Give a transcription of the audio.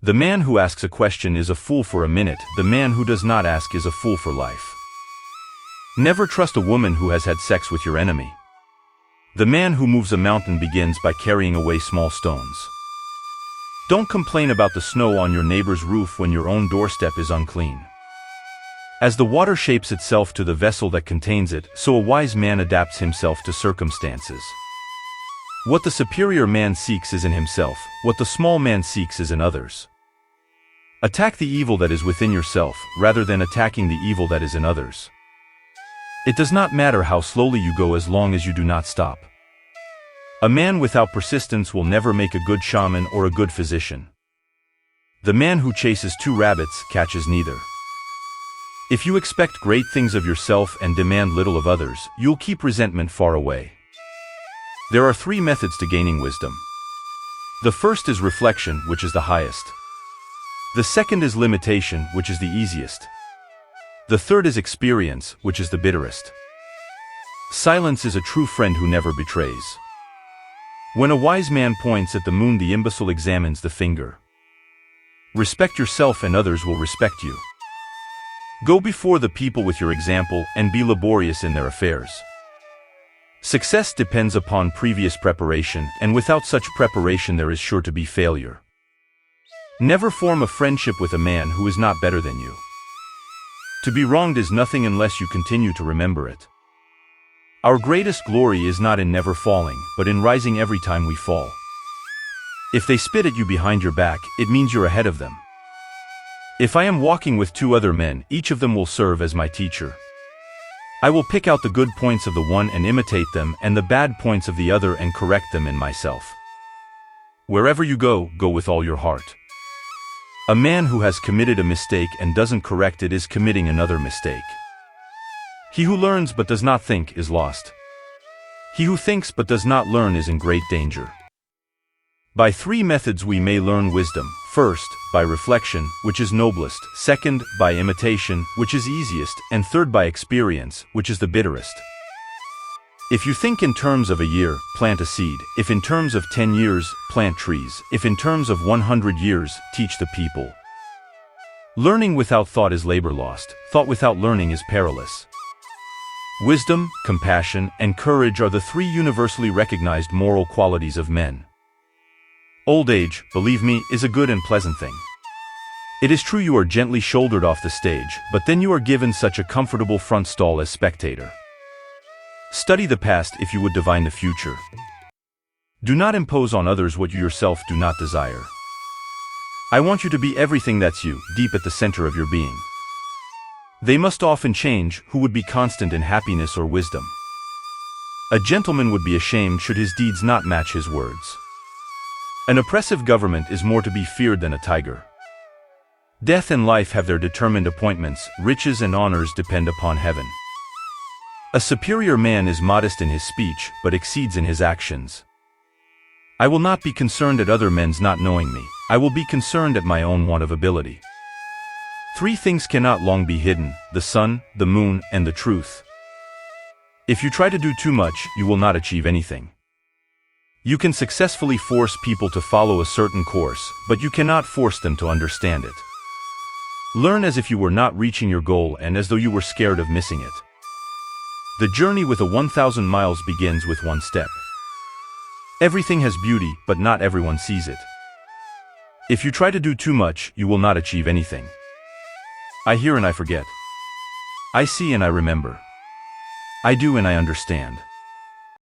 The man who asks a question is a fool for a minute. The man who does not ask is a fool for life. Never trust a woman who has had sex with your enemy. The man who moves a mountain begins by carrying away small stones. Don't complain about the snow on your neighbor's roof when your own doorstep is unclean. As the water shapes itself to the vessel that contains it, so a wise man adapts himself to circumstances. What the superior man seeks is in himself, what the small man seeks is in others. Attack the evil that is within yourself, rather than attacking the evil that is in others. It does not matter how slowly you go as long as you do not stop. A man without persistence will never make a good shaman or a good physician. The man who chases two rabbits catches neither. If you expect great things of yourself and demand little of others, you'll keep resentment far away. There are 3 methods to gaining wisdom. The first is reflection, which is the highest. The second is limitation, which is the easiest. The third is experience, which is the bitterest. Silence is a true friend who never betrays. When a wise man points at the moon, the imbecile examines the finger. Respect yourself and others will respect you. Go before the people with your example and be laborious in their affairs. Success depends upon previous preparation, and without such preparation there is sure to be failure. Never form a friendship with a man who is not better than you. To be wronged is nothing unless you continue to remember it. Our greatest glory is not in never falling, but in rising every time we fall. If they spit at you behind your back, it means you're ahead of them. If I am walking with 2 other men, each of them will serve as my teacher. I will pick out the good points of the one and imitate them, and the bad points of the other and correct them in myself. Wherever you go, go with all your heart. A man who has committed a mistake and doesn't correct it is committing another mistake. He who learns but does not think is lost. He who thinks but does not learn is in great danger. By 3 methods we may learn wisdom. First, by reflection, which is noblest. Second, by imitation, which is easiest. And third, by experience, which is the bitterest. If you think in terms of a year, plant a seed. If in terms of 10 years, plant trees. If in terms of 100 years, teach the people. Learning without thought is labor lost. Thought without learning is perilous. Wisdom, compassion, and courage are the 3 universally recognized moral qualities of men. Old age, believe me, is a good and pleasant thing. It is true you are gently shouldered off the stage, but then you are given such a comfortable front stall as spectator. Study the past if you would divine the future. Do not impose on others what you yourself do not desire. I want you to be everything that's you, deep at the center of your being. They must often change who would be constant in happiness or wisdom. A gentleman would be ashamed should his deeds not match his words. An oppressive government is more to be feared than a tiger. Death and life have their determined appointments, riches and honors depend upon heaven. A superior man is modest in his speech, but exceeds in his actions. I will not be concerned at other men's not knowing me. I will be concerned at my own want of ability. 3 things cannot long be hidden: the sun, the moon, and the truth. If you try to do too much, you will not achieve anything. You can successfully force people to follow a certain course, but you cannot force them to understand it. Learn as if you were not reaching your goal and as though you were scared of missing it. The journey with a 1,000 miles begins with 1 step. Everything has beauty, but not everyone sees it. If you try to do too much, you will not achieve anything. I hear and I forget. I see and I remember. I do and I understand.